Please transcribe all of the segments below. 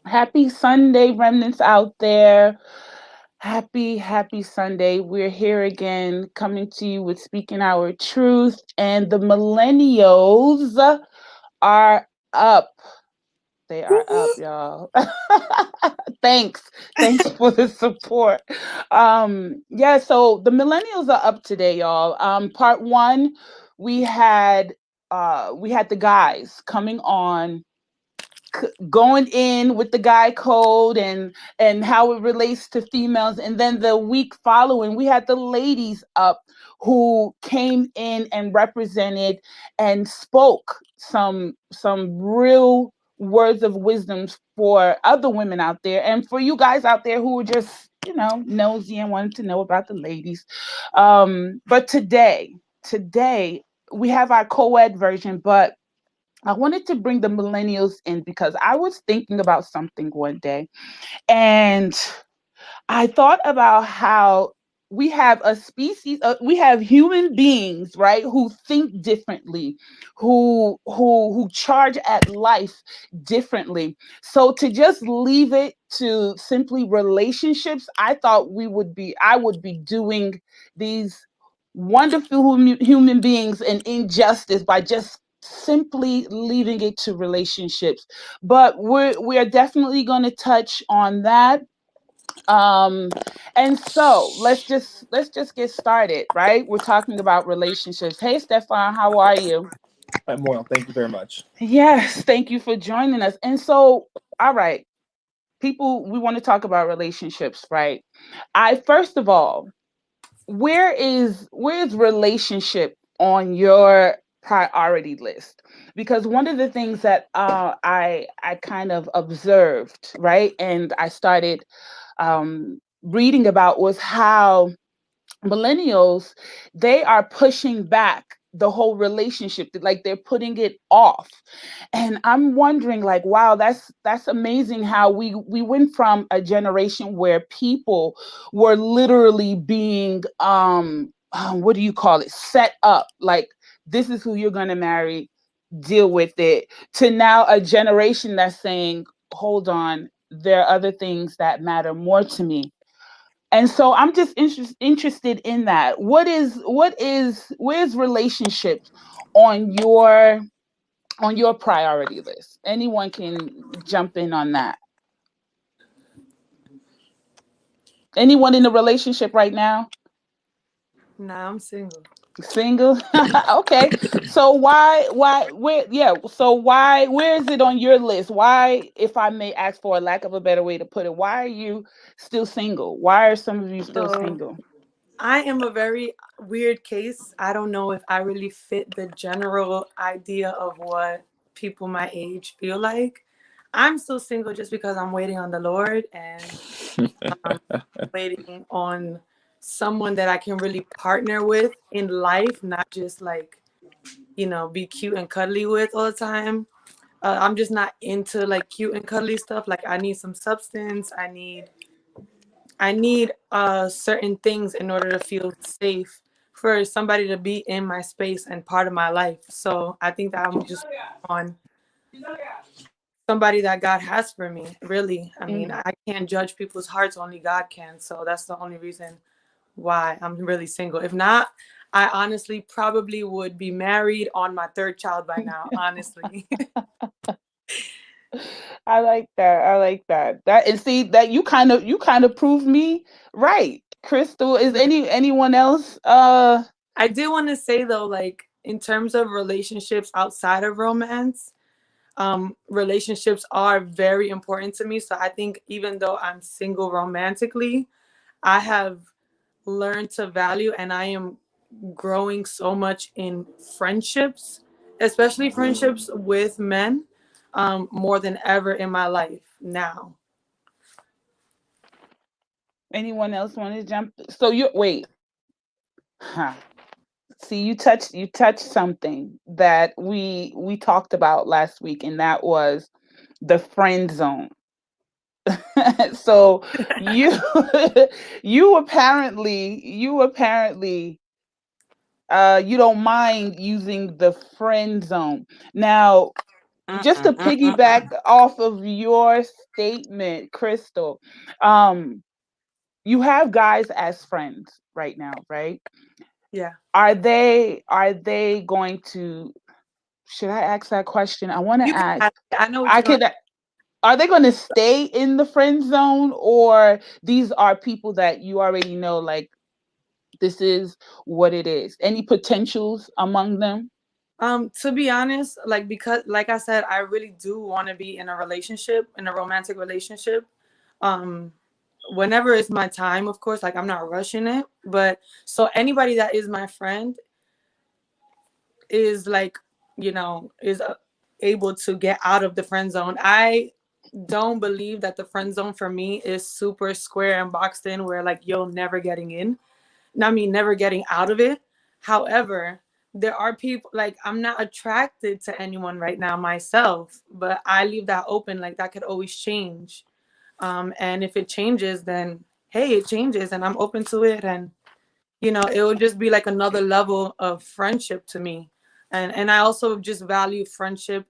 Happy Sunday, remnants out there. Happy Sunday. We're here again, coming to you with Speaking Our Truth. And the Millennials are up. They are up, y'all. Thanks. Thanks for the support. Yeah, so the Millennials are up today, y'all. Part one, we had we had the guys coming on, going in with the guy code and how it relates to females, and then the week following we had the ladies up who came in and represented and spoke some real words of wisdom for other women out there and for you guys out there who were just nosy and wanted to know about the ladies. But today we have our co-ed version, but I wanted to bring the millennials in because I was thinking about something one day, and I thought about how we have a species, we have human beings, right, who think differently, who charge at life differently. So to just leave it to simply relationships, I thought I would be doing these wonderful human beings an injustice by just simply leaving it to relationships. But we are definitely going to touch on that. um and so let's just get started, right? We're talking about relationships. Hey, Stefan, how are you? I'm well. Thank you very much. Yes, thank you for joining us. And so, all right, people, we want to talk about relationships, right? I first of all, where is relationship on your priority list? Because one of the things that I kind of observed, right, and I started reading about was how millennials, they are pushing back the whole relationship, like they're putting it off. And I'm wondering, like, wow, that's amazing how we went from a generation where people were literally being what do you call it, set up, like this is who you're going to marry, deal with it, to now a generation that's saying, hold on, there are other things that matter more to me. And so I'm just interested in that. Where's relationships on your priority list? Anyone can jump in on that. Anyone in a relationship right now? Nah, I'm single. Single? Okay. So where, yeah, so where is it on your list? Why, if I may ask for a lack of a better way to put it, why are you still single? Why are some of you still So single? I am a very weird case. I don't know if I really fit the general idea of what people my age feel like. I'm still single just because I'm waiting on the Lord and um, waiting on someone that I can really partner with in life, not just like, be cute and cuddly with all the time. I'm just not into like cute and cuddly stuff. Like I need some substance. I need certain things in order to feel safe for somebody to be in my space and part of my life. So I think that I'm just on somebody that God has for me. Really, I mean, Mm. I can't judge people's hearts; only God can. So that's the only reason why I'm really single. If not, I honestly probably would be married on my third child by now. Honestly. I like that. I like that. That, and see that you kind of proved me right. Crystal, is anyone else I do want to say though, like in terms of relationships outside of romance, relationships are very important to me. So I think even though I'm single romantically, I have learned to value and I am growing so much in friendships, especially friendships with men, more than ever in my life now. anyone else want to jump? So you wait. Huh. See, you touched something that we talked about last week, and that was the friend zone. So you you apparently you don't mind using the friend zone. Now, just to piggyback off of your statement, Crystal, you have guys as friends right now, right? Yeah. Are they going to, should I ask that question? I want to You can ask. ask. I know what I you're going could, are they going to stay in the friend zone, or these are people that you already know, like, this is what it is? Any potentials among them? To be honest, like, because like I said, I really do want to be in a relationship, in a romantic relationship. Um Whenever it's my time, of course, like I'm not rushing it. But so anybody that is my friend is like, is able to get out of the friend zone. I don't believe that the friend zone for me is super square and boxed in where like you're never getting in. I mean, never getting out of it. However, there are people like I'm not attracted to anyone right now myself, but I leave that open. Like that could always change. And if it changes, then hey, it changes, and I'm open to it. And it would just be like another level of friendship to me. And I also just value friendship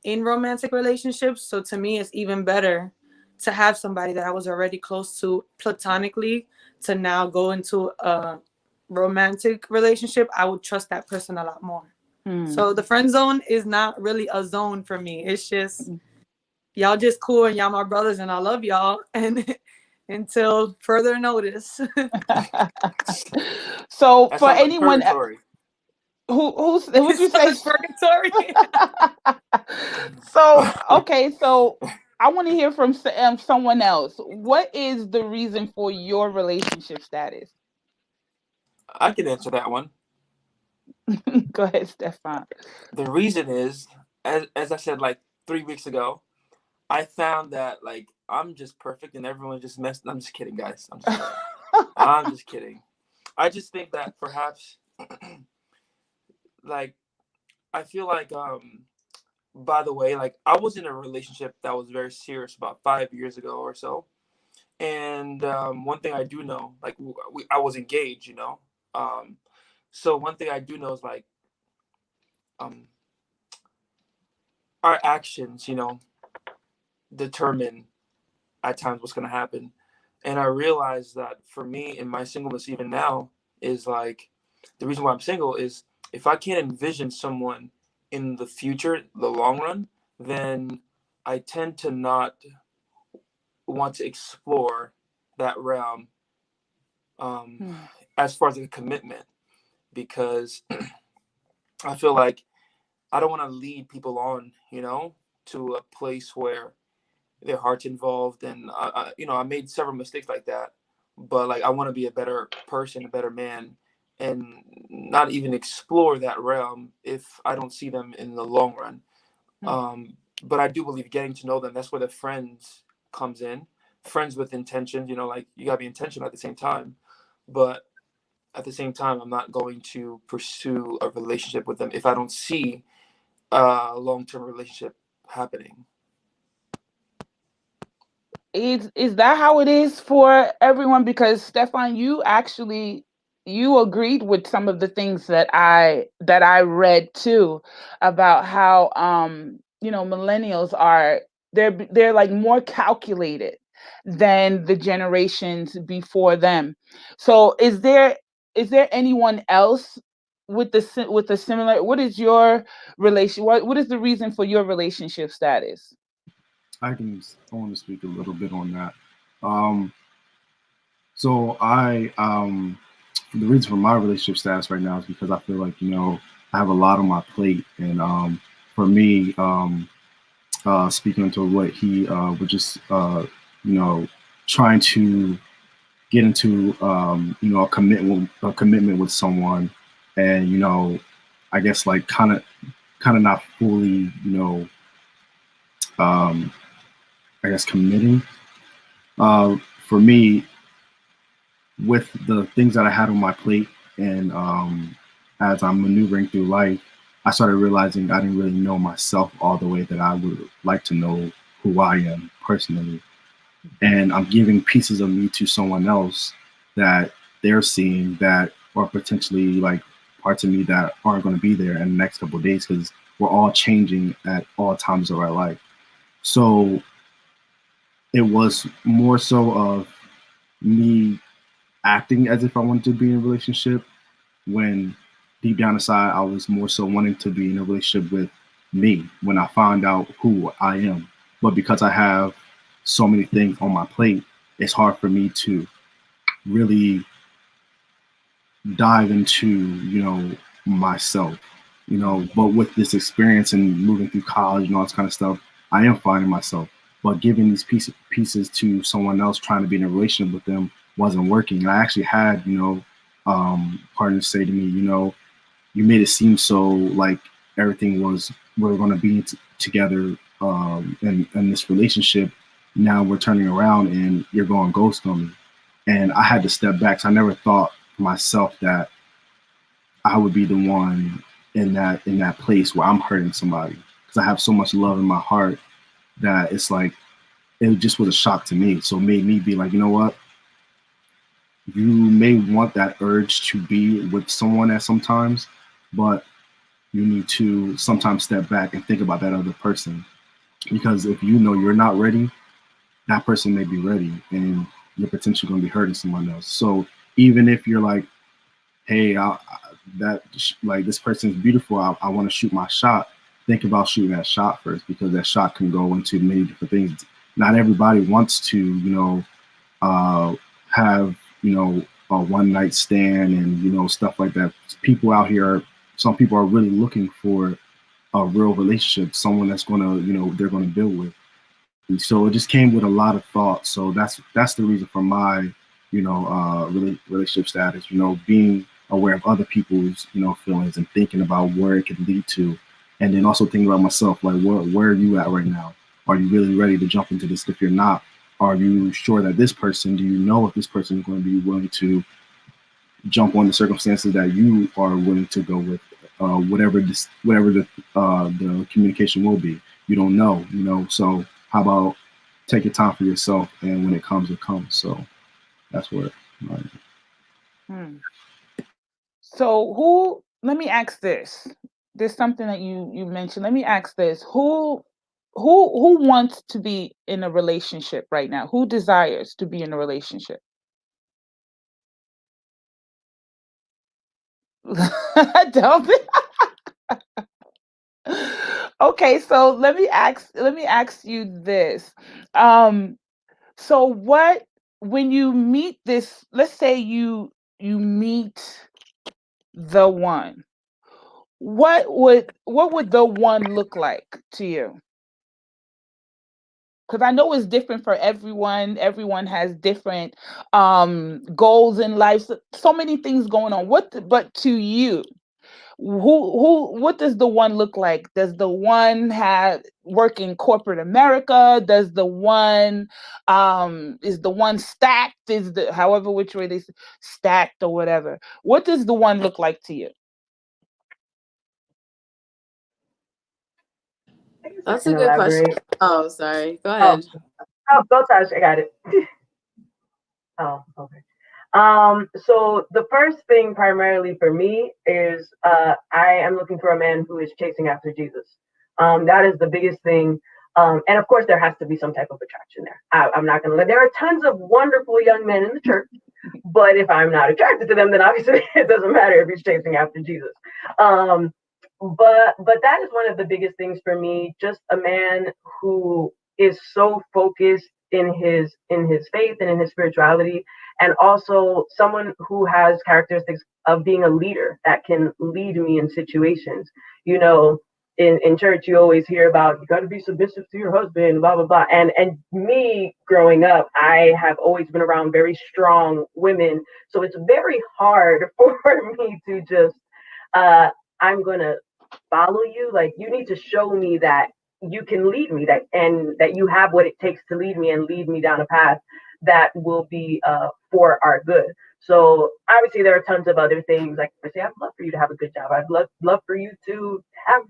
in romantic relationships. So to me, it's even better to have somebody that I was already close to platonically to now go into a romantic relationship. I would trust that person a lot more. Hmm. So the friend zone is not really a zone for me. It's just y'all just cool and y'all my brothers and I love y'all and until further notice. So That for sounds like anyone purgatory. who'd It's you say? like purgatory. So okay, so I want to hear from someone else. What is the reason for your relationship status? I can answer that one. Go ahead, Stefan. The reason is, as I said like 3 weeks ago, I found that like I'm just perfect and everyone just messed. I'm just kidding, guys. I'm just kidding. I'm just kidding. I just think that perhaps, like, I feel like by the way, like I was in a relationship that was very serious about 5 years ago or so. And one thing I do know, like I was engaged, Um, so one thing I do know is like um, our actions, determine at times what's going to happen. And I realized that for me in my singleness, even now, is like the reason why I'm single is if I can't envision someone in the future, the long run, then I tend to not want to explore that realm um, Hmm. as far as a commitment because I feel like I don't want to lead people on, to a place where their heart's involved. And I made several mistakes like that, but like I want to be a better person, a better man, and not even explore that realm if I don't see them in the long run. Hmm. But I do believe getting to know them. That's where the friends comes in. Friends with intentions. Like you gotta be intentional at the same time, but at the same time, I'm not going to pursue a relationship with them if I don't see a long-term relationship happening. Is that how it is for everyone? Because Stefan, you agreed with some of the things that I read too about how millennials are, they're like more calculated than the generations before them. So is there anyone else with with the similar, what is your relation, what is the reason for your relationship status? I want to speak a little bit on that. Um, so the reason for my relationship status right now is because I feel like I have a lot on my plate, and for me, speaking to what he was just you know trying to get into a commitment with someone, and I guess like kind of not fully um, I guess committing. For me, with the things that I had on my plate, and as I'm maneuvering through life, I started realizing I didn't really know myself all the way that I would like to know who I am personally. And I'm giving pieces of me to someone else that they're seeing that, or potentially like parts of me that aren't going to be there in the next couple of days because we're all changing at all times of our life. So it was more so of me acting as if I wanted to be in a relationship, when deep down inside I was more so wanting to be in a relationship with me when I found out who I am. But because I have so many things on my plate, it's hard for me to really dive into, myself, but with this experience and moving through college and all this kind of stuff, I am finding myself. But giving these pieces to someone else, trying to be in a relationship with them, wasn't working. And I actually had, partners say to me, you made it seem so like everything was, we're going to be together, in this relationship. Now we're turning around and you're going ghost on me. And I had to step back. So I never thought myself that I would be the one in that place where I'm hurting somebody, because I have so much love in my heart that it's like it just was a shock to me. So it made me be like, you know what? You may want that urge to be with someone at sometimes, but you need to sometimes step back and think about that other person. Because if you know you're not ready, that person may be ready, and you're potentially going to be hurting someone else. So even if you're like, hey, like this person is beautiful, I want to shoot my shot. Think about shooting that shot first, because that shot can go into many different things. Not everybody wants to, uh, have, a one night stand and, stuff like that. People out here, some people are really looking for a real relationship, someone that's going to, they're going to build with. And so it just came with a lot of thought. So that's the reason for my, relationship status, being aware of other people's, feelings, and thinking about where it could lead to. And then also thinking about myself, like, where are you at right now? Are you really ready to jump into this? If you're not, are you sure that this person, do you know if this person is going to be willing to jump on the circumstances that you are willing to go with, whatever the communication will be. You don't know, So how about take your time for yourself, and when it comes, it comes. So that's what. Right. Hmm. So who? Let me ask this. There's something that you mentioned. Let me ask this. Who wants to be in a relationship right now? Who desires to be in a relationship? Tell me. Okay, so let me ask you this. Um, so what, when you meet this, let's say you meet the one, what would the one look like to you? Because I know it's different for everyone. Everyone has different goals in life. So many things going on. But to you, what does the one look like? Does the one have work in corporate America? Does the one is the one stacked? Is the however which way stacked or whatever? What does the one look like to you? I guess I That's can a good question. elaborate. Oh, sorry. Go Oh, ahead. oh, go touch. I got it. Oh, okay. So the first thing primarily for me is I am looking for a man who is chasing after Jesus. That is the biggest thing. And of course, there has to be some type of attraction there. I'm not going to let. There are tons of wonderful young men in the church, but if I'm not attracted to them, then obviously it doesn't matter if he's chasing after Jesus. Um, but that is one of the biggest things for me. Just a man who is so focused in his faith and in his spirituality, and also someone who has characteristics of being a leader that can lead me in situations. You know, in church you always hear about you got to be submissive to your husband, blah blah blah. And me growing up, I have always been around very strong women, so it's very hard for me to just uh I'm gonna follow you. Like you need to show me that you can lead me, that and that you have what it takes to lead me and lead me down a path that will be for our good. So obviously there are tons of other things. Like I say, I'd love for you to have a good job. I'd love for you to have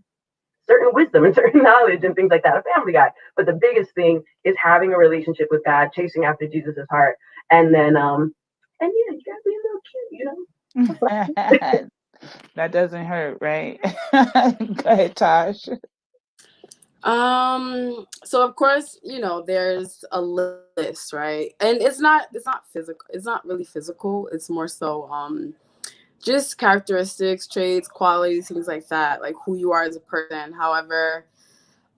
certain wisdom and certain knowledge and things like that. A family guy. But the biggest thing is having a relationship with God, chasing after Jesus' heart, and then and yeah, you gotta be a little cute, you know. That doesn't hurt, right? Go ahead, Tosh. So of course, there's a list, right? And it's not physical. It's not really physical. It's more so just characteristics, traits, qualities, things like that, like who you are as a person. However,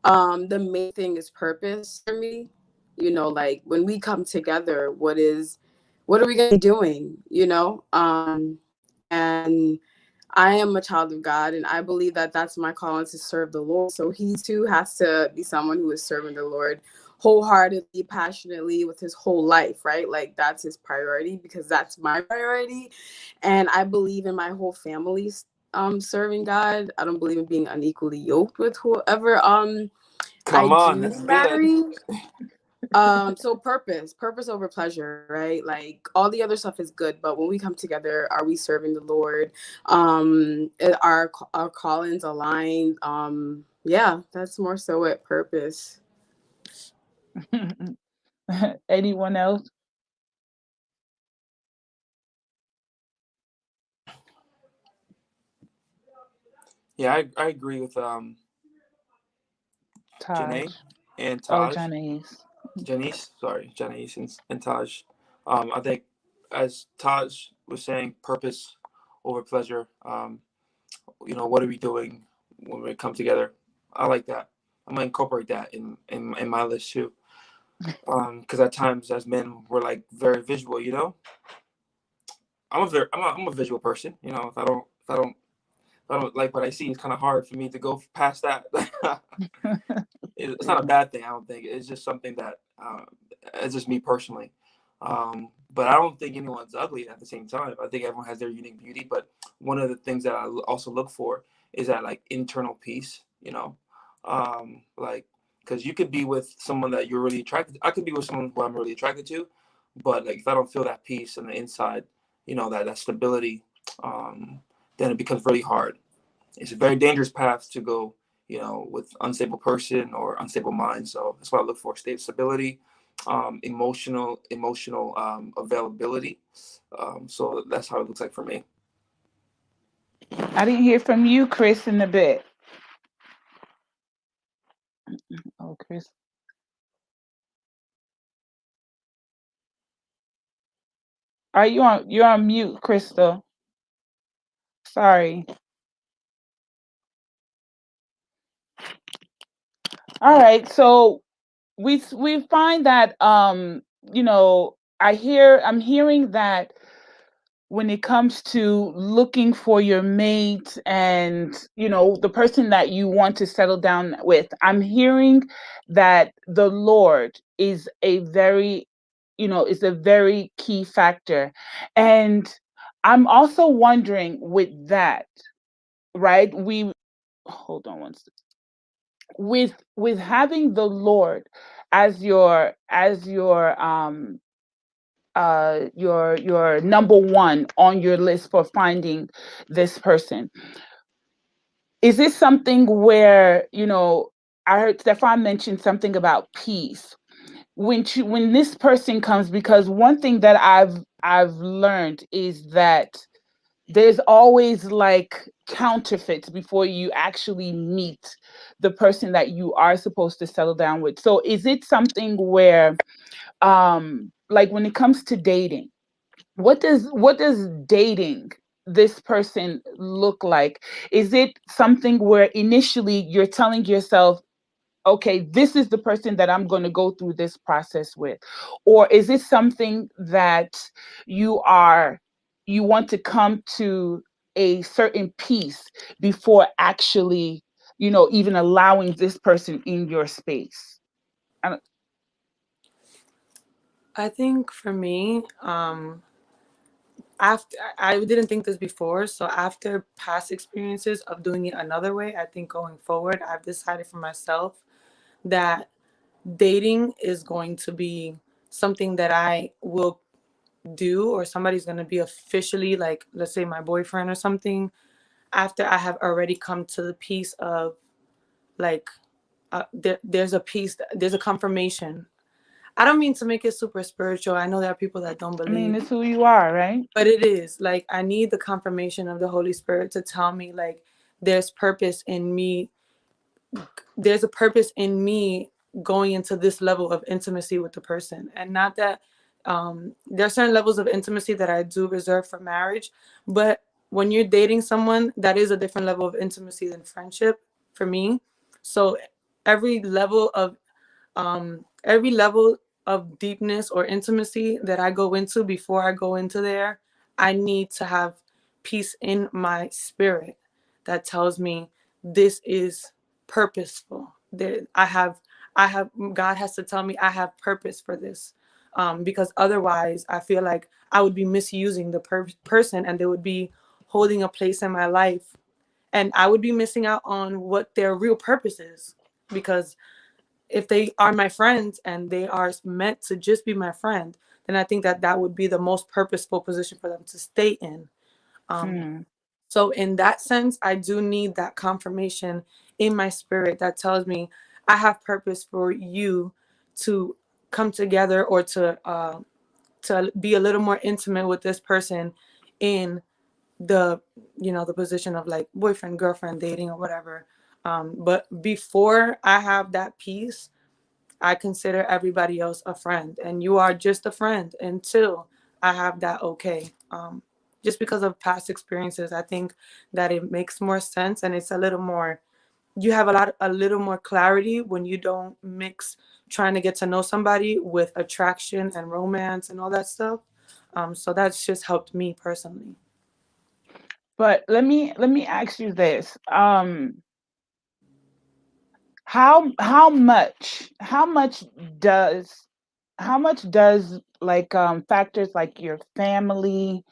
the main thing is purpose for me. Like when we come together, what are we gonna be doing? And I am a child of God, and I believe that that's my calling, to serve the Lord. So he too has to be someone who is serving the Lord wholeheartedly, passionately, with his whole life, right? Like that's his priority, because that's my priority. And I believe in my whole family serving God. I don't believe in being unequally yoked with whoever I Come on, do that's good. marry. So purpose over pleasure, right? Like all the other stuff is good, but when we come together, are we serving the Lord? Our callings aligned? Yeah, that's more so it. Purpose. Anyone else? Yeah, I agree with Janae Taj. and Oh, Taj. Janice. Janice and Taj. I think, as Taj was saying, purpose over pleasure. What are we doing when we come together? I like that. I'm gonna incorporate that in my list too. Because at times as men we're like very visual. I'm a visual person. If I don't like what I see, it's kind of hard for me to go past that. It's not a bad thing. I don't think it's just something that it's just me personally. But I don't think anyone's ugly at the same time. I think everyone has their unique beauty. But one of the things that I also look for is that like internal peace. Like because you could be with someone that you're really attracted. I could be with someone who I'm really attracted to, but like if I don't feel that peace on the inside, that stability, then it becomes really hard. It's a very dangerous path to go, with unstable person or unstable mind. So that's what I look for: stability, emotional availability. So that's how it looks like for me. I didn't hear from you, Chris, in a bit. Oh, Chris. Are you on? You're on mute, Crystal. Sorry. All right. So we find that I'm hearing that when it comes to looking for your mate and the person that you want to settle down with, I'm hearing that the Lord is a very key factor. And I'm also wondering with that, right? We hold on one second. With having the Lord as your number one on your list for finding this person, is this something where I heard Stefan mention something about peace when this person comes, because one thing that I've learned is that there's always like counterfeits before you actually meet the person that you are supposed to settle down with. So is it something where like when it comes to dating, what does dating this person look like? Is it something where initially you're telling yourself, okay, this is the person that I'm going to go through this process with? Or is it something that you are you want to come to a certain piece before actually, even allowing this person in your space? I don't- I think for me, after I didn't think this before, so after past experiences of doing it another way, I think going forward, I've decided for myself that dating is going to be something that I will do, or somebody's going to be officially, like, let's say my boyfriend or something, after I have already come to the piece of like there's a piece, there's a confirmation. I don't mean to make it super spiritual. I know there are people that don't I mean, believe, it's who you are, right? but it is like I need the confirmation of the Holy Spirit to tell me like there's purpose in me. There's a purpose in me going into this level of intimacy with the person, and not that there are certain levels of intimacy that I do reserve for marriage, but when you're dating someone, that is a different level of intimacy than friendship for me. So every level of every level of deepness or intimacy that I go into, before I go into there, I need to have peace in my spirit that tells me this is purposeful. There, God has to tell me I have purpose for this, because otherwise, I feel like I would be misusing the person, and they would be holding a place in my life, and I would be missing out on what their real purpose is, because if they are my friends and they are meant to just be my friend, then I think that that would be the most purposeful position for them to stay in. Um, Hmm. so in that sense, I do need that confirmation in my spirit that tells me I have purpose for you to come together, or to be a little more intimate with this person in the the position of like boyfriend, girlfriend, dating, or whatever. But before I have that peace, I consider everybody else a friend, and you are just a friend until I have that okay. Just because of past experiences, I think that it makes more sense, and it's a little more. You have a little more clarity when you don't mix trying to get to know somebody with attraction and romance and all that stuff. So that's just helped me personally. But let me ask you this. How much does like factors like your family,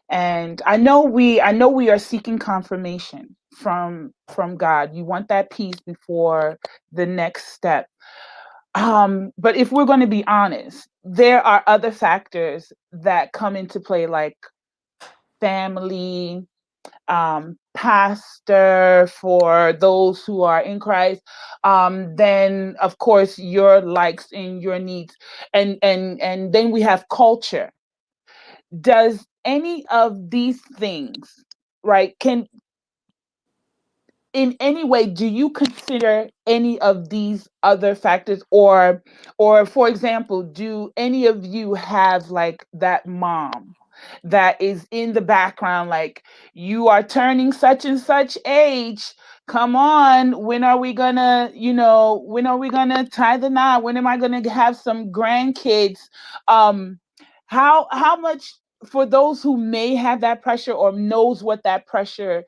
and I know we are seeking confirmation from God. You want that peace before the next step. But if we're going to be honest, there are other factors that come into play, like family, pastor for those who are in Christ, then of course your likes and your needs, and then we have culture. Does any of these things, right, can in any way do you consider any of these other factors, or for example, do any of you have like that mom that is in the background, like, you are turning such and such age, come on, when are we gonna tie the knot, when am I gonna have some grandkids? How much, for those who may have that pressure or knows what that pressure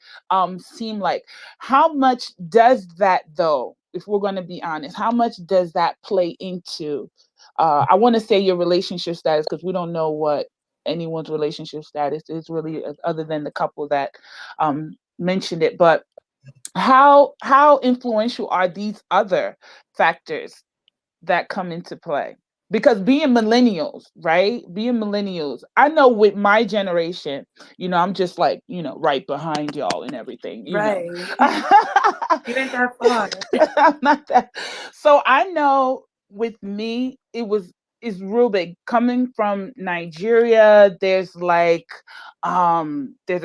seem like, how much does that, though, if we're going to be honest, how much does that play into, I want to say, your relationship status, because we don't know what anyone's relationship status is really, other than the couple that mentioned it. But how influential are these other factors that come into play? Because being millennials, right? Being millennials, I know with my generation, I'm just like, right behind y'all and everything. Right. You ain't that far. I'm not that. So I know with me, it's real big. Coming from Nigeria, there's a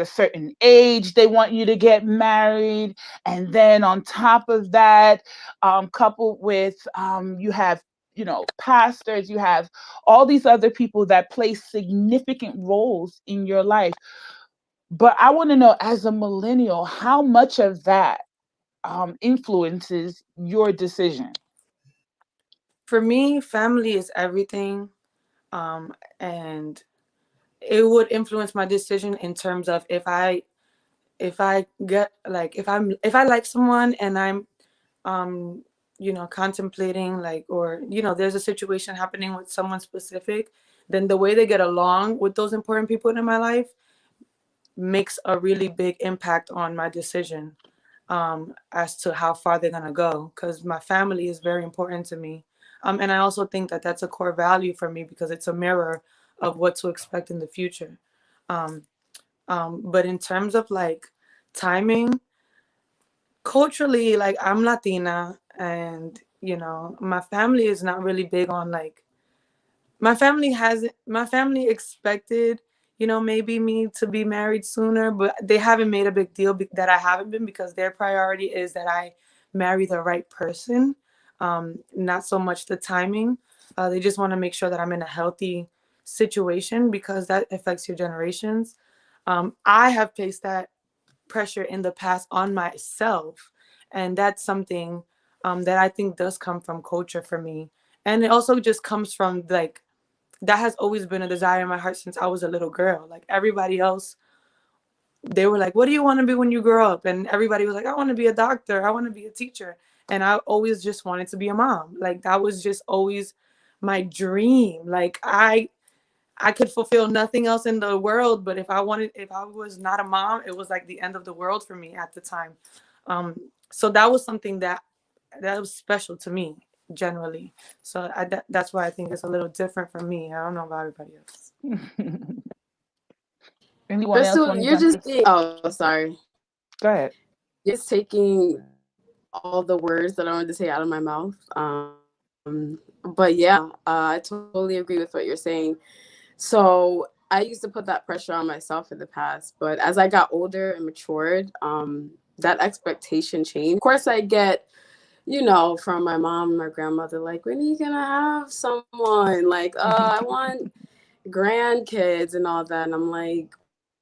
certain age they want you to get married, and then on top of that, coupled with, you have, pastors, you have all these other people that play significant roles in your life. But I want to know, as a millennial, how much of that influences your decision? For me, family is everything. And it would influence my decision in terms of if I get like if I like someone and I'm um contemplating, like, or there's a situation happening with someone specific, then the way they get along with those important people in my life makes a really big impact on my decision, as to how far they're going to go, because my family is very important to me. And I also think that that's a core value for me because it's a mirror of what to expect in the future. um, but in terms of like timing, culturally, like, I'm Latina, and my family is not really big on like my family expected, you know, maybe me to be married sooner, but they haven't made a big deal that I haven't been, because their priority is that I marry the right person, not so much the timing. They just want to make sure that I'm in a healthy situation, because that affects your generations. I have placed that pressure in the past on myself, and that's something that I think does come from culture for me, and it also just comes from like, that has always been a desire in my heart since I was a little girl. Like everybody else, they were like, what do you want to be when you grow up? And everybody was like, I want to be a doctor, I want to be a teacher. And I always just wanted to be a mom. Like that was just always my dream. Like I could fulfill nothing else in the world, but if I was not a mom, it was like the end of the world for me at the time. So that was something that was special to me generally. So that's why I think it's a little different for me. I don't know about everybody else. Anyone else Crystal, want to you're jump just in? oh, sorry. Go ahead. You're just taking all the words that I wanted to say out of my mouth. But yeah, I totally agree with what you're saying. So I used to put that pressure on myself in the past, but as I got older and matured, that expectation changed. Of course, I get, from my mom and my grandmother, like, when are you gonna have someone? Like, I want grandkids and all that. And I'm like,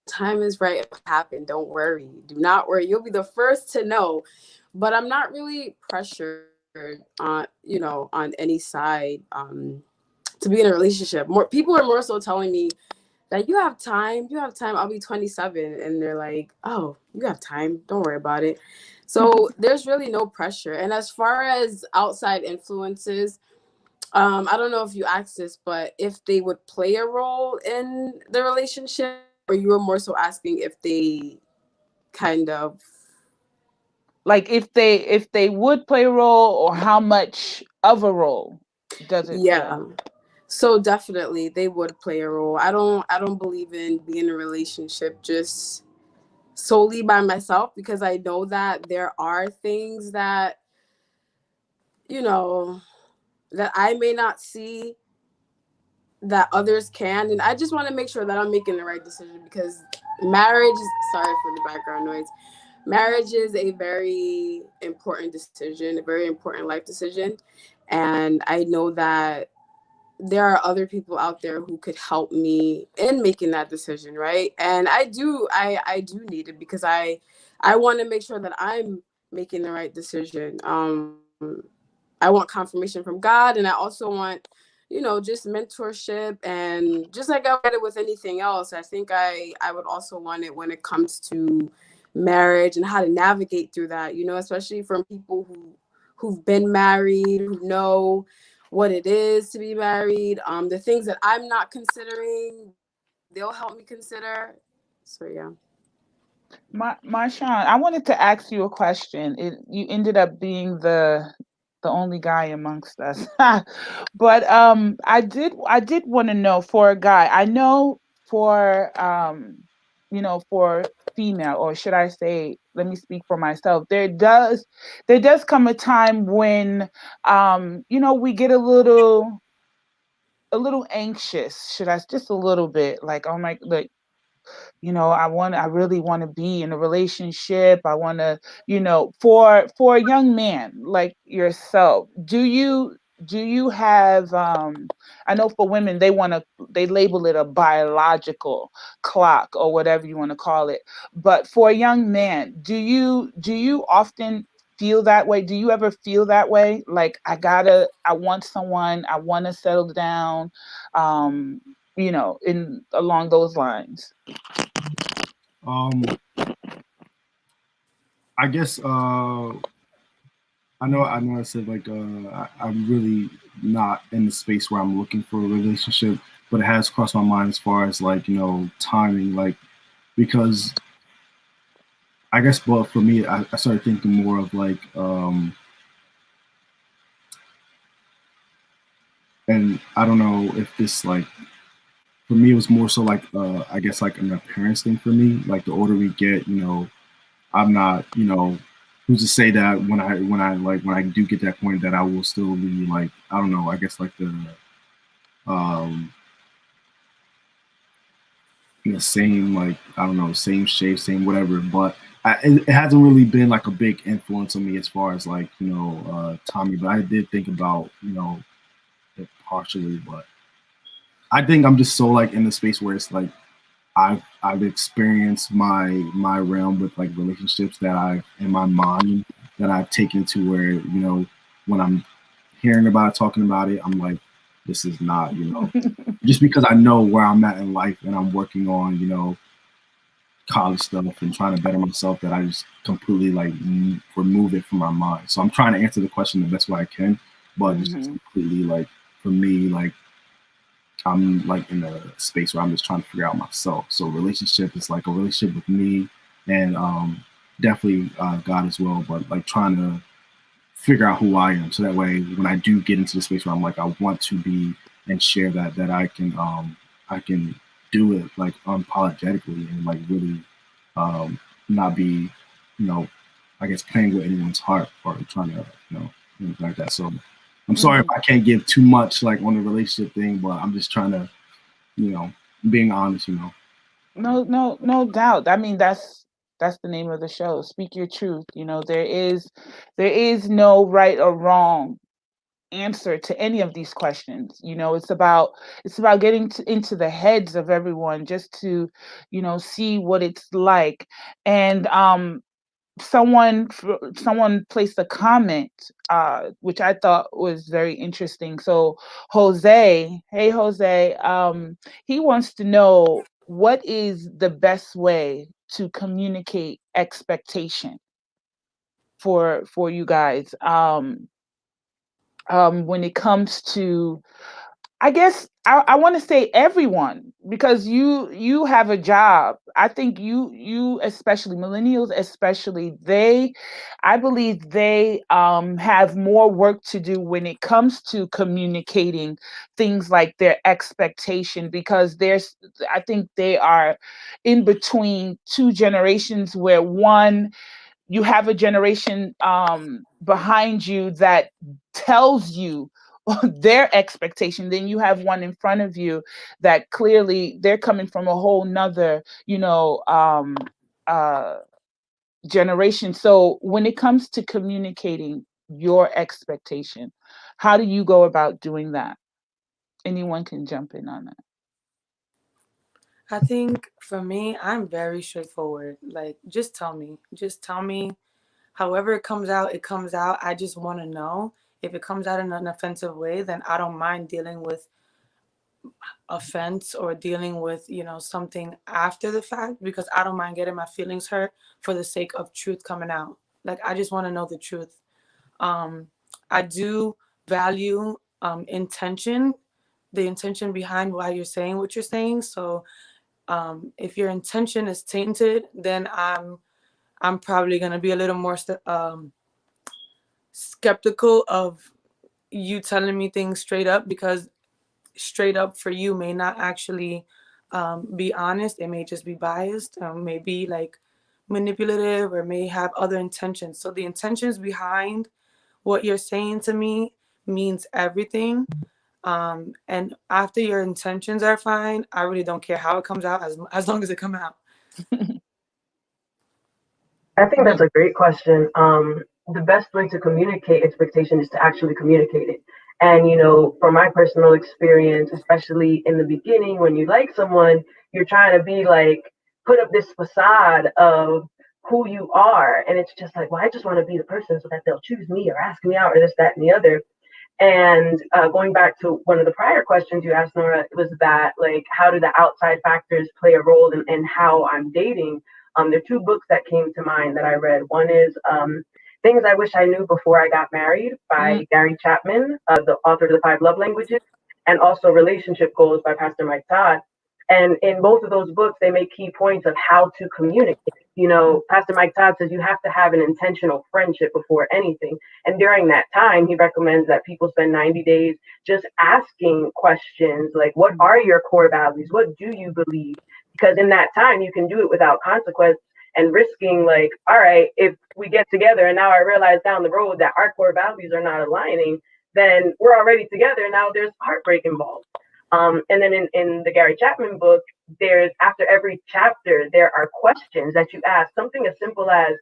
time is right, it will happen. Don't worry. Do not worry. You'll be the first to know. But I'm not really pressured on any side to be in a relationship. More people are more so telling me that you have time. I'll be 27. And they're like, oh, you have time. Don't worry about it. So there's really no pressure. And as far as outside influences, I don't know if you asked this, but if they would play a role in the relationship, or you were more so asking if they kind of Like if they would play a role, or how much of a role does it play? yeah. So definitely they would play a role. I don't believe in being in a relationship just solely by myself, because I know that there are things that you know that I may not see that others can, and I just want to make sure that I'm making the right decision, because marriage, sorry for the background noise, marriage is a very important decision, a very important life decision. And I know that there are other people out there who could help me in making that decision, right? And I do need it, because I want to make sure that I'm making the right decision. I want confirmation from God, and I also want just mentorship. And just like I wanted it with anything else, I think I would also want it when it comes to marriage and how to navigate through that, especially from people who've been married, who know what it is to be married, the things that I'm not considering, they'll help me consider. So yeah. Marshawn, I wanted to ask you a question. You ended up being the only guy amongst us, but I did want to know, for a guy. I know for for female, or should I say, let me speak for myself. There does come a time when we get a little anxious. Should I, just a little bit, like, oh my, like, I really want to be in a relationship. I want to, for a young man like yourself, do you have, I know for women, they label it a biological clock, or whatever you want to call it. But for a young man, do you often feel that way? Do you ever feel that way? Like, I want someone, I want to settle down, in along those lines. Um, I guess I know I said like I'm really not in the space where I'm looking for a relationship, but it has crossed my mind as far as like timing, like because I guess, but for me, I started thinking more of like and I don't know if this like for me it was more so like I guess like an appearance thing for me. Like the older we get, I'm not, who's to say that when I do get that point that I will still be like, I don't know, I guess like the um, same, like, I don't know, same shape, same whatever. But it hasn't really been like a big influence on me as far as like Tommy. But I did think about it partially, but I think I'm just so like in the space where it's like I've experienced my realm with like relationships that I've in my mind that I've taken to where when I'm hearing about it, talking about it, I'm like, this is not just because I know where I'm at in life and I'm working on college stuff and trying to better myself, that I just completely like remove it from my mind. So I'm trying to answer the question the best way I can, but just completely like for me, like I'm like in a space where I'm just trying to figure out myself. So relationship is like a relationship with me and definitely God as well, but like trying to figure out who I am. So that way when I do get into the space where I'm like, I want to be and share that I can do it like unapologetically and like really not be, I guess playing with anyone's heart or trying to, things like that. So I'm sorry if I can't give too much like on the relationship thing, but I'm just trying to, being honest, No doubt. I mean, that's the name of the show. Speak your truth. There is no right or wrong answer to any of these questions. It's about getting into the heads of everyone just to see what it's like. And someone placed a comment which I thought was very interesting. So Jose, hey Jose, he wants to know what is the best way to communicate expectation for you guys, when it comes to, I guess I want to say everyone, because you have a job. I think you especially millennials, especially I believe they have more work to do when it comes to communicating things like their expectation, because I think they are in between two generations, where one, you have a generation behind you that tells you their expectation, then you have one in front of you that clearly they're coming from a whole nother uh generation. So when it comes to communicating your expectation, how do you go about doing that? Anyone can jump in on that. I think for me, I'm very straightforward. Like, just tell me. Just tell me. However it comes out, it comes out. I just want to know. If it comes out in an offensive way, then I don't mind dealing with offense or dealing with, something after the fact, because I don't mind getting my feelings hurt for the sake of truth coming out. Like, I just want to know the truth. I do value intention, the intention behind why you're saying what you're saying. So if your intention is tainted, then I'm probably gonna be a little more skeptical of you telling me things straight up, because straight up for you may not actually be honest. It may just be biased, may be like manipulative, or may have other intentions. So the intentions behind what you're saying to me means everything. And after your intentions are fine, I really don't care how it comes out, as long as it come out. I think that's a great question. The best way to communicate expectation is to actually communicate it. And, from my personal experience, especially in the beginning, when you like someone, you're trying to be like, put up this facade of who you are. And it's just like, well, I just want to be the person so that they'll choose me or ask me out or this, that, and the other. And going back to one of the prior questions you asked, Nora, was that like, how do the outside factors play a role in how I'm dating? There are two books that came to mind that I read. One is Things I Wish I Knew Before I Got Married by Gary Chapman, the author of The Five Love Languages, and also Relationship Goals by Pastor Mike Todd. And in both of those books, they make key points of how to communicate. Pastor Mike Todd says you have to have an intentional friendship before anything. And during that time, he recommends that people spend 90 days just asking questions like, what are your core values? What do you believe? Because in that time, you can do it without consequence and risking like, all right, if we get together and now I realize down the road that our core values are not aligning, then we're already together. Now there's heartbreak involved. And then in the Gary Chapman book, there's after every chapter, there are questions that you ask. Something as simple as,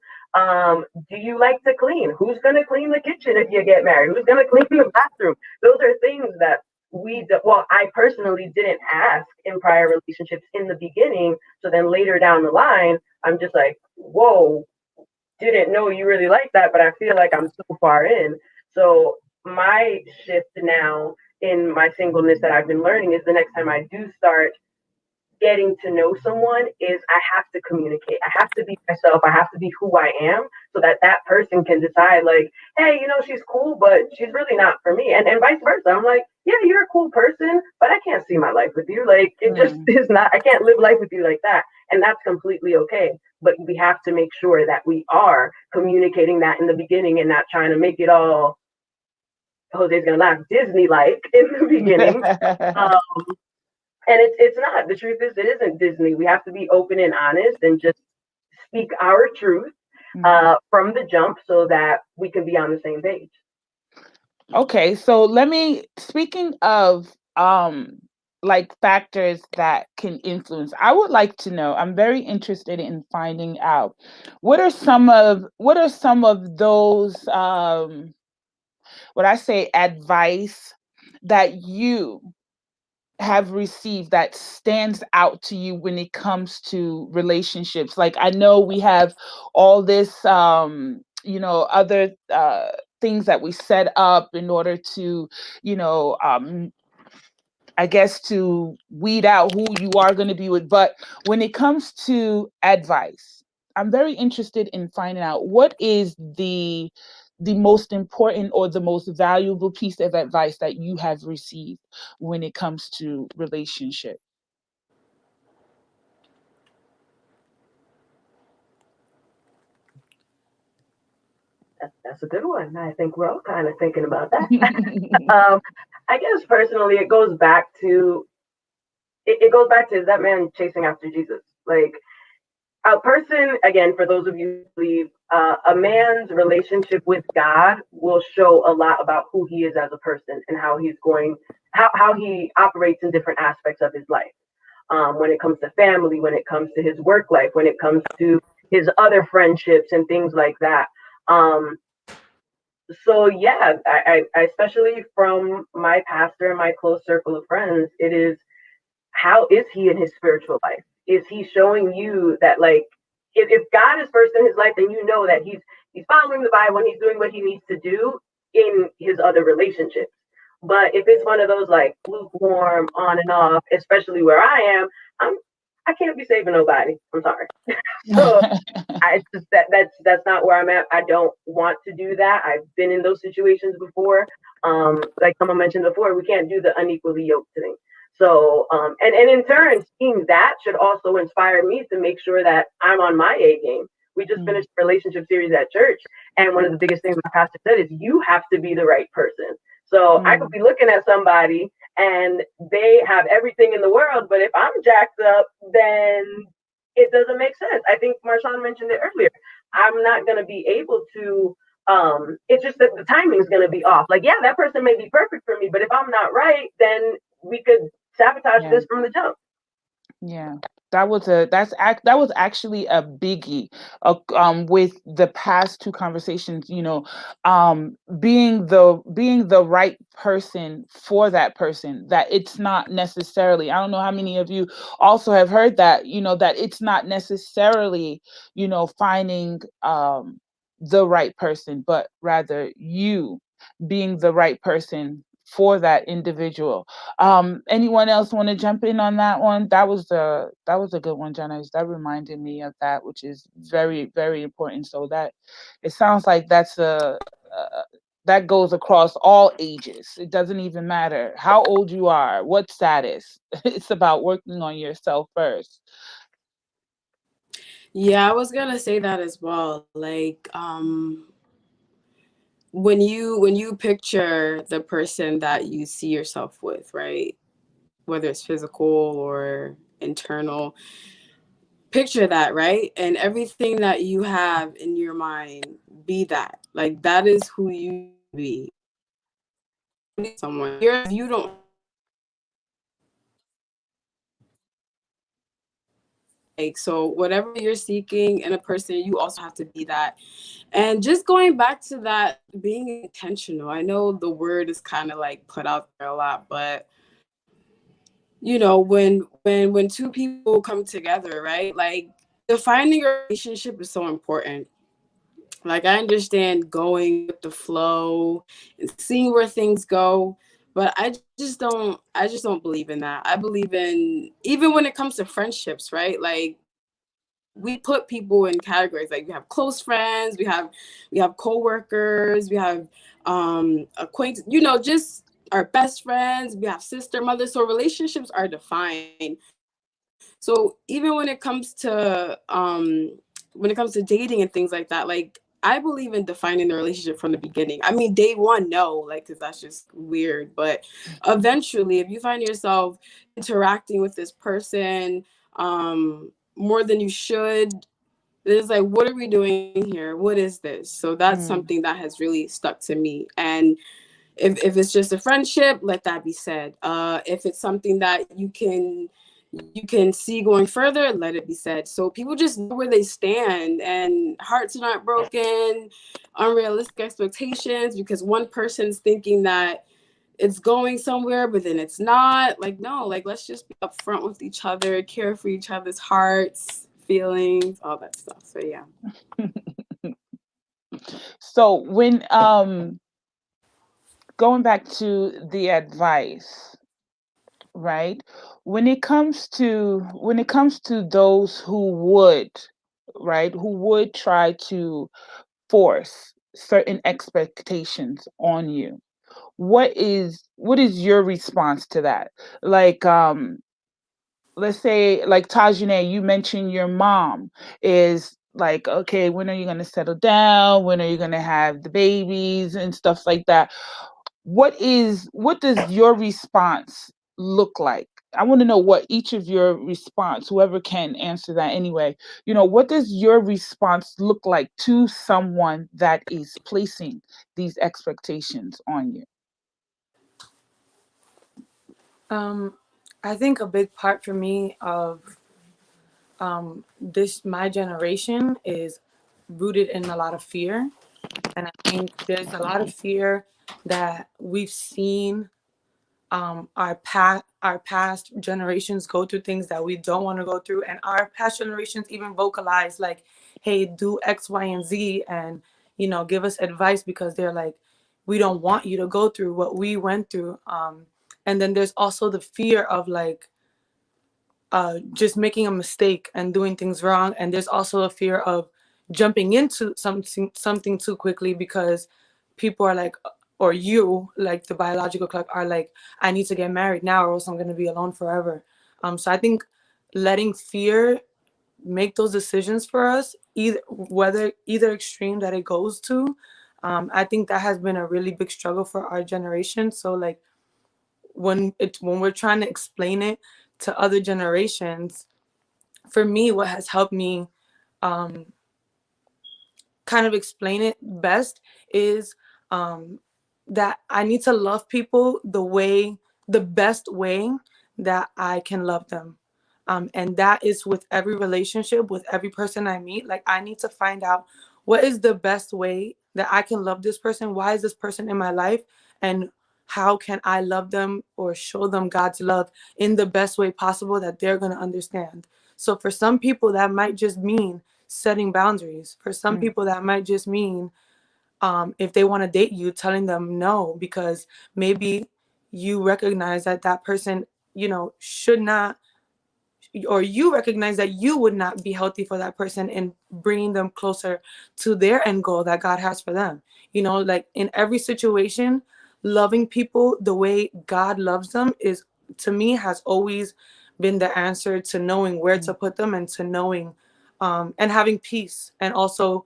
do you like to clean? Who's going to clean the kitchen if you get married? Who's going to clean the bathroom? Those are things that well, I personally didn't ask in prior relationships in the beginning. So then later down the line, I'm just like, whoa, didn't know you really like that, but I feel like I'm so far in. So my shift now in my singleness that I've been learning is the next time I do start getting to know someone is I have to communicate. I have to be myself. I have to be who I am so that that person can decide like, hey, she's cool, but she's really not for me. And vice versa. I'm like, yeah, you're a cool person, but I can't see my life with you. Like it just is not, I can't live life with you like that. And that's completely okay. But we have to make sure that we are communicating that in the beginning and not trying to make it all, Jose's gonna laugh, Disney-like in the beginning. And it's not. The truth is, it isn't Disney. We have to be open and honest and just speak our truth from the jump so that we can be on the same page. Okay, so speaking of like factors that can influence, I would like to know, I'm very interested in finding out what are some of those what I say advice that you have received that stands out to you when it comes to relationships. Like I know we have all this other things that we set up in order to I guess to weed out who you are going to be with. But when it comes to advice, I'm very interested in finding out what is the most important or the most valuable piece of advice that you have received when it comes to relationship. That's a good one. I think we're all kind of thinking about that. I guess personally, it goes back to is that man chasing after Jesus? Like a person, again, for those of you who believe, a man's relationship with God will show a lot about who he is as a person and how he operates in different aspects of his life. When it comes to family, when it comes to his work life, when it comes to his other friendships and things like that. So yeah, I especially from my pastor and my close circle of friends, it is how is he in his spiritual life? Is he showing you that like if God is first in his life, then you know that he's following the Bible and he's doing what he needs to do in his other relationships. But if it's one of those like lukewarm, on and off, especially where I am, I can't be saving nobody. I'm sorry. So I just that's not where I'm at. I don't want to do that. I've been in those situations before. Like someone mentioned before, we can't do the unequally yoked thing. So and in turn, seeing that should also inspire me to make sure that I'm on my A game. We just finished a relationship series at church, and one of the biggest things my pastor said is you have to be the right person. So I could be looking at somebody and they have everything in the world, but if I'm jacked up, then it doesn't make sense. I think Marshawn mentioned it earlier. I'm not going to be able to. It's just that the timing is going to be off. Like, yeah, that person may be perfect for me, but if I'm not right, then we could sabotage this from the jump. Yeah, that was actually a biggie with the past two conversations, being the right person for that person, that it's not necessarily, I don't know how many of you also have heard that, that it's not necessarily, finding the right person, but rather you being the right person for that individual. Anyone else want to jump in on that one? That was a good one, Jenna. That reminded me of that, which is very, very important. So that it sounds like that goes across all ages. It doesn't even matter how old you are, what status. It's about working on yourself first. Yeah, I was gonna say that as well. Like, when you picture the person that you see yourself with, right? Whether it's physical or internal, picture that, right? And everything that you have in your mind, be that. Like that is who you be. Someone you don't so whatever you're seeking in a person, you also have to be that. And just going back to that, being intentional, I know the word is kind of like put out there a lot, but when two people come together, right, like defining a relationship is so important. Like, I understand going with the flow and seeing where things go, but I just don't believe in that. I believe in, even when it comes to friendships, right? Like, we put people in categories. Like, we have close friends, we have coworkers, we have acquaintances, just our best friends, we have sister, mother. So relationships are defined. So even when it comes to dating and things like that, like, I believe in defining the relationship from the beginning. I mean, day one, no, like, because that's just weird. But eventually, if you find yourself interacting with this person more than you should, it's like, what are we doing here? What is this? So that's something that has really stuck to me. And if it's just a friendship, let that be said. If it's something that you can see going further, let it be said. So people just know where they stand, and hearts are not broken, unrealistic expectations because one person's thinking that it's going somewhere, but then it's not. Like, no, like, let's just be upfront with each other, care for each other's hearts, feelings, all that stuff. So yeah. So when going back to the advice, right? When it comes to those who would, right, who would try to force certain expectations on you, what is your response to that? Like, let's say, like Tajane, you mentioned your mom is like, okay, when are you going to settle down? When are you going to have the babies and stuff like that? What does your response look like? I want to know what each of your response, whoever can answer that anyway, what does your response look like to someone that is placing these expectations on you? I think a big part for me of this my generation is rooted in a lot of fear, and I think there's a lot of fear that we've seen our past generations go through things that we don't want to go through, and our past generations even vocalize like, hey, do X, Y, and Z, and give us advice because they're like, we don't want you to go through what we went through. And then there's also the fear of like just making a mistake and doing things wrong, and there's also a fear of jumping into something too quickly because people are like, or you, like the biological clock, are like, I need to get married now or else I'm going to be alone forever. So I think letting fear make those decisions for us, either extreme that it goes to, I think that has been a really big struggle for our generation. So like, when we're trying to explain it to other generations, for me, what has helped me um, kind of explain it best is that I need to love people the best way that I can love them. And that is with every relationship, with every person I meet. Like, I need to find out what is the best way that I can love this person. Why is this person in my life? And how can I love them or show them God's love in the best way possible that they're going to understand? So for some people, that might just mean setting boundaries. For some Mm, people, that might just mean if they want to date you, telling them no, because maybe you recognize that that person, should not, or you recognize that you would not be healthy for that person in bringing them closer to their end goal that God has for them. Like, in every situation, loving people the way God loves them is, to me, has always been the answer to knowing where to mm, put them, and to knowing and having peace, and also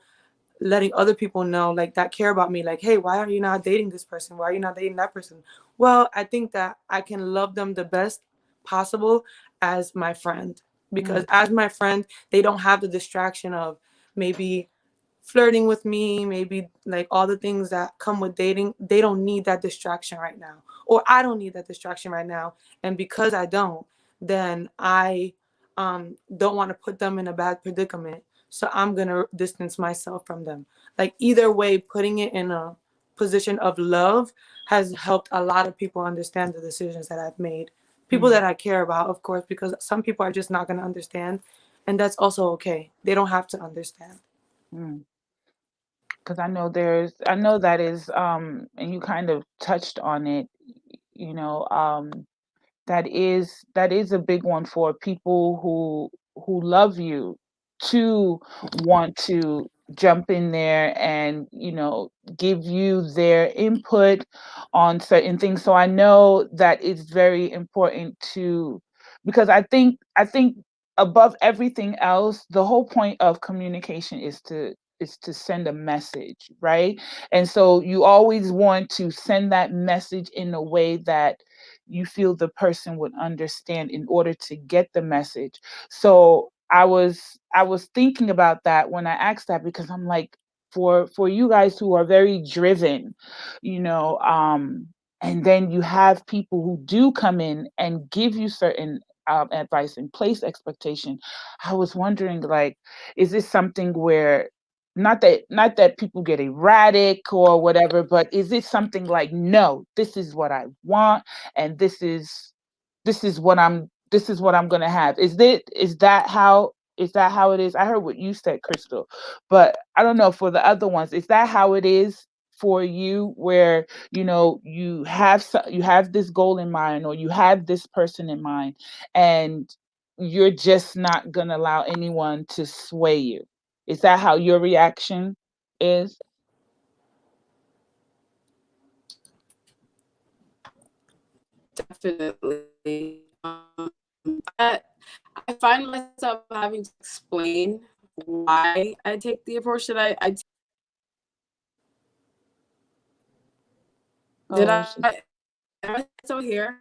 letting other people know, like, that care about me, like, hey, why are you not dating this person? Why are you not dating that person? Well, I think that I can love them the best possible as my friend, because mm, as my friend, they don't have the distraction of maybe flirting with me, maybe like all the things that come with dating. They don't need that distraction right now, or I don't need that distraction right now. And because I don't, then I don't want to put them in a bad predicament. So I'm going to distance myself from them. Like either way, putting it in a position of love has helped a lot of people understand the decisions that I've made. People that I care about, of course, because some people are just not going to understand. And that's also okay. They don't have to understand. Because I know that is, and you kind of touched on it, you know, that is a big one for people who love you to want to jump in there and give you their input on certain things. So I know that it's very important to, because I think above everything else, the whole point of communication is to send a message, right? And so you always want to send that message in a way that you feel the person would understand in order to get the message. So I was thinking about that when I asked that, because I'm like, for you guys who are very driven, you know, and then you have people who do come in and give you certain advice and place expectation. I was wondering, like, is this something where, not that people get erratic or whatever, but is it something like, no, this is what I want, and this is what I'm gonna have? Is that how it is? I heard what you said, Crystal, but I don't know for the other ones. Is that how it is for you, where you have this goal in mind, or you have this person in mind, and you're just not gonna allow anyone to sway you? Is that how your reaction is? Definitely. I, I find myself having to explain why I take the approach that I did. Oh, Am I still here?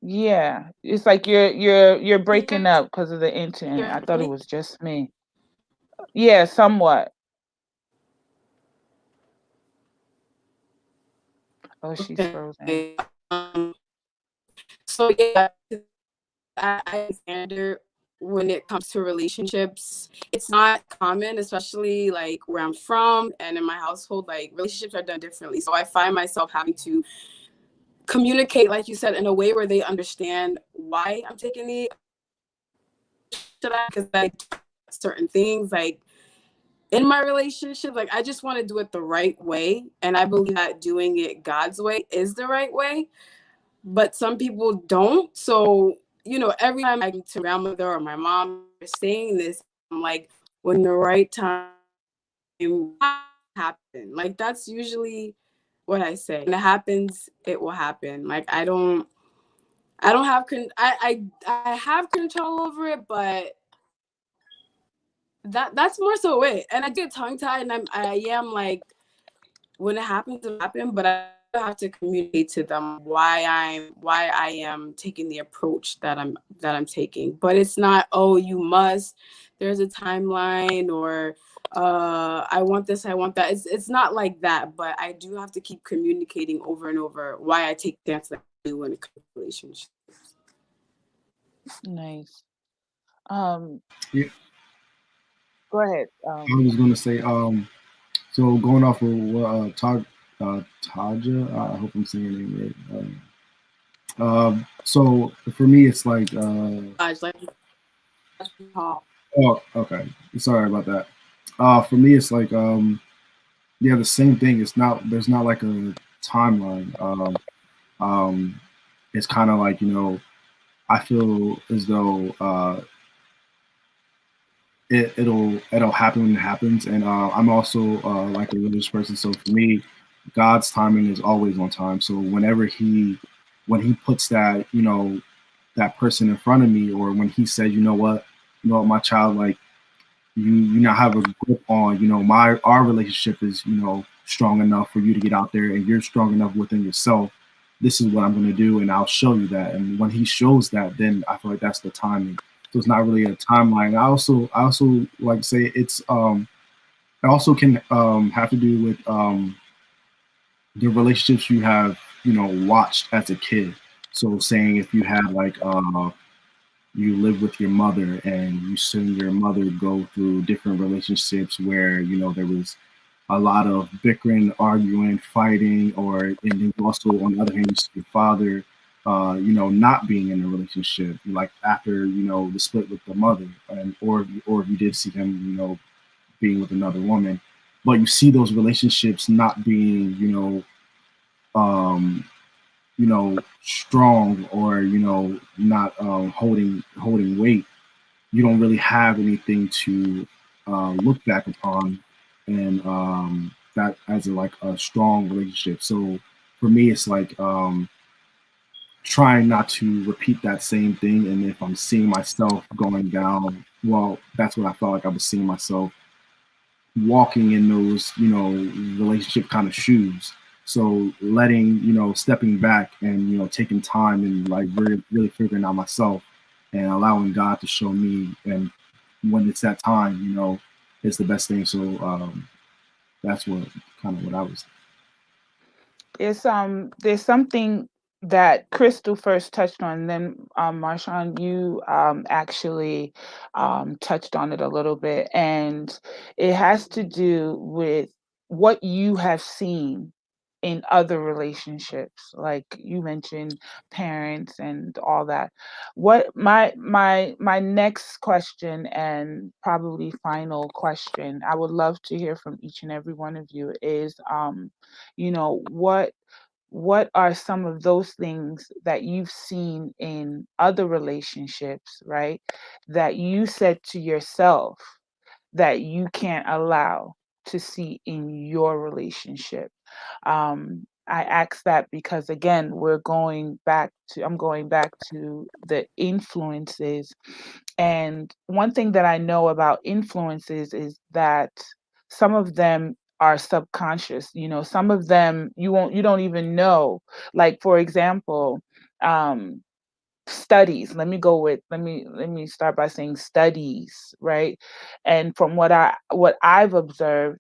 yeah. It's like you're You breaking guys up because of the internet. hear I thought it me? was just me. Yeah, somewhat. Oh, she's frozen. Okay. So yeah, I standard when it comes to relationships. It's not common, especially like where I'm from and in my household. Like relationships are done differently. So I find myself having to communicate, like you said, in a way where they understand why I'm taking the because I certain things like in my relationship, like I just want to do it the right way, and I believe that doing it God's way is the right way. But some people don't. So every time I get to grandmother or my mom saying this, I'm like, when the right time happen, like that's usually what I say. When it happens, it will happen. Like I don't have I have control over it, but that's more so it. And I get tongue tied, and I am like, when it happens, it happens. But I have to communicate to them why I am taking the approach that I'm taking. But it's not, oh, you must. There's a timeline, or I want this, I want that. It's not like that. But I do have to keep communicating over and over why I take the stance that I do when it comes to relationships. Nice. Um, Yeah, Go ahead. I was gonna say, so going off of what Taja, I hope I'm saying her name right. So for me, it's like, Like, oh, okay, sorry about that. For me, it's like, yeah, the same thing. There's not like a timeline. It's kind of like, I feel as though it'll happen when it happens, and I'm also like a religious person. So for me, God's timing is always on time. So when he puts that that person in front of me, or when he says, you know what, my child, like you now have a grip on, our relationship is strong enough for you to get out there, and you're strong enough within yourself. This is what I'm going to do, and I'll show you that. And when he shows that, then I feel like that's the timing. So it's not really a timeline. I also like to say it also can have to do with the relationships you have watched as a kid. So saying if you had like you live with your mother and you seen your mother go through different relationships where, you know, there was a lot of bickering, arguing, fighting, or and then also on the other hand, you see your father, you know, not being in a relationship, like after, you know, the split with the mother, and or you did see him, you know, being with another woman, but you see those relationships not being, um, strong, or not holding weight. You don't really have anything to look back upon, and that as like a strong relationship. So for me, it's like trying not to repeat that same thing. And if I'm seeing myself going down, well, that's what I felt like I was seeing myself walking in those, relationship kind of shoes. So letting, stepping back and, taking time and like really figuring out myself and allowing God to show me. And when it's that time, it's the best thing. So that's what kind of what I was. There's something that Crystal first touched on, and then Marshawn, you actually touched on it a little bit, and it has to do with what you have seen in other relationships, like you mentioned parents and all that. What my next question, and probably final question, I would love to hear from each and every one of you, is what are some of those things that you've seen in other relationships, right, that you said to yourself that you can't allow to see in your relationship? I ask that because again, I'm going back to the influences. And one thing that I know about influences is that some of them are subconscious. Some of them you don't even know. Like, for example, um studies. Let me start by saying studies, right? And from what I've observed,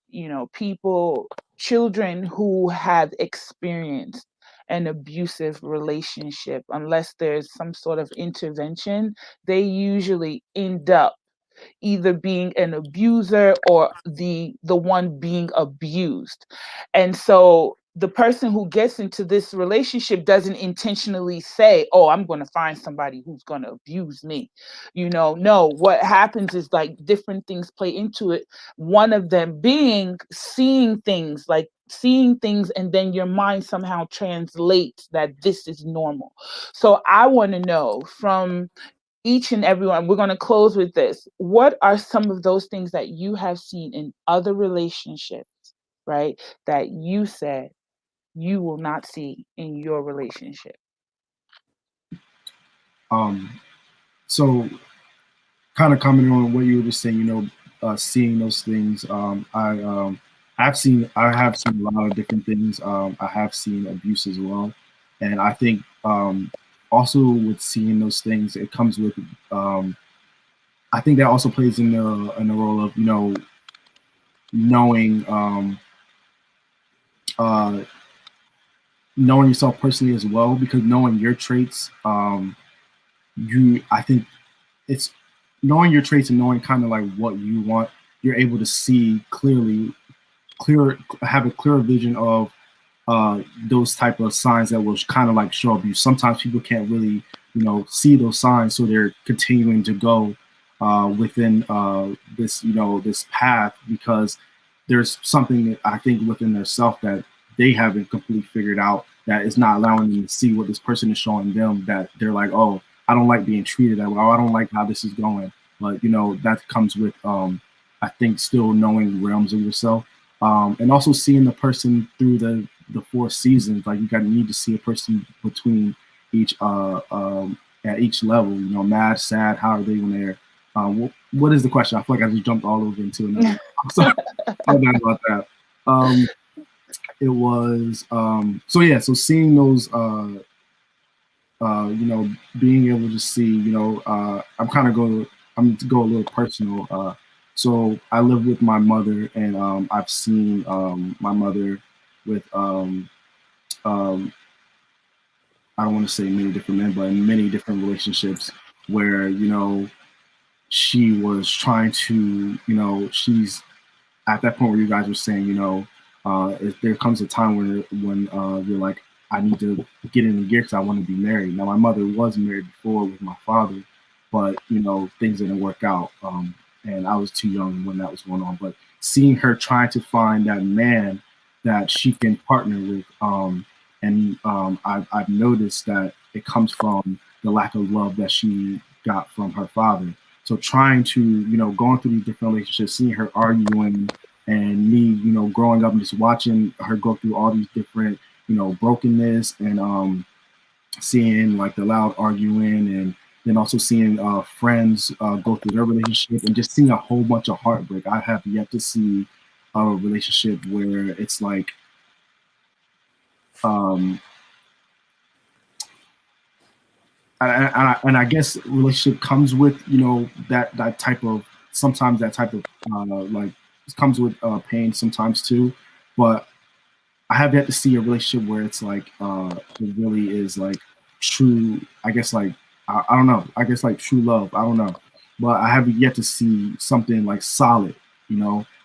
children who have experienced an abusive relationship, unless there's some sort of intervention, they usually end up either being an abuser or the one being abused. And so the person who gets into this relationship doesn't intentionally say, "Oh, I'm going to find somebody who's going to abuse me." No, what happens is like different things play into it. One of them being seeing things, and then your mind somehow translates that this is normal. So I want to know from each and everyone, we're going to close with this. What are some of those things that you have seen in other relationships, right, that you said you will not see in your relationship? Um, so kind of commenting on what you were just saying, seeing those things. I have seen a lot of different things. I have seen abuse as well, and I think also with seeing those things, it comes with. I think that also plays in the role of knowing uh, knowing yourself personally as well, because knowing your traits, I think it's knowing your traits and knowing kind of like what you want. You're able to see have a clearer vision of those type of signs that will kind of like show abuse. Sometimes people can't really, see those signs, so they're continuing to go within this path, because there's something that I think within their self that they haven't completely figured out, that is not allowing them to see what this person is showing them, that they're like, oh, I don't like being treated that way. Oh, I don't like how this is going. But that comes with I think still knowing realms of yourself, and also seeing the person through the 4 seasons. Like you need to see a person between each at each level. Mad, sad. How are they when they're what is the question? I feel like I just jumped all over into another. I'm sorry, I'm bad about that. It was so yeah. So seeing those being able to see, I'm kind of I'm to go a little personal. So I live with my mother, and I've seen my mother with I don't want to say many different men, but in many different relationships. where, she was trying to, she's at that point where you guys were saying, there comes a time when you're like, I need to get in the gear because I want to be married. Now, my mother was married before with my father, but things didn't work out, and I was too young when that was going on. But seeing her trying to find that man that she can partner with, I've noticed that it comes from the lack of love that she got from her father. So trying to, going through these different relationships, seeing her arguing and me, growing up and just watching her go through all these different, brokenness and seeing like the loud arguing and then also seeing friends go through their relationship and just seeing a whole bunch of heartbreak. I have yet to see a relationship where it's like, um, and I guess relationship comes with that type of sometimes that type of like it comes with pain sometimes too, but I have yet to see a relationship where it's like it really is like true. I guess like I don't know. I guess like true love. I don't know, but I have yet to see something like solid.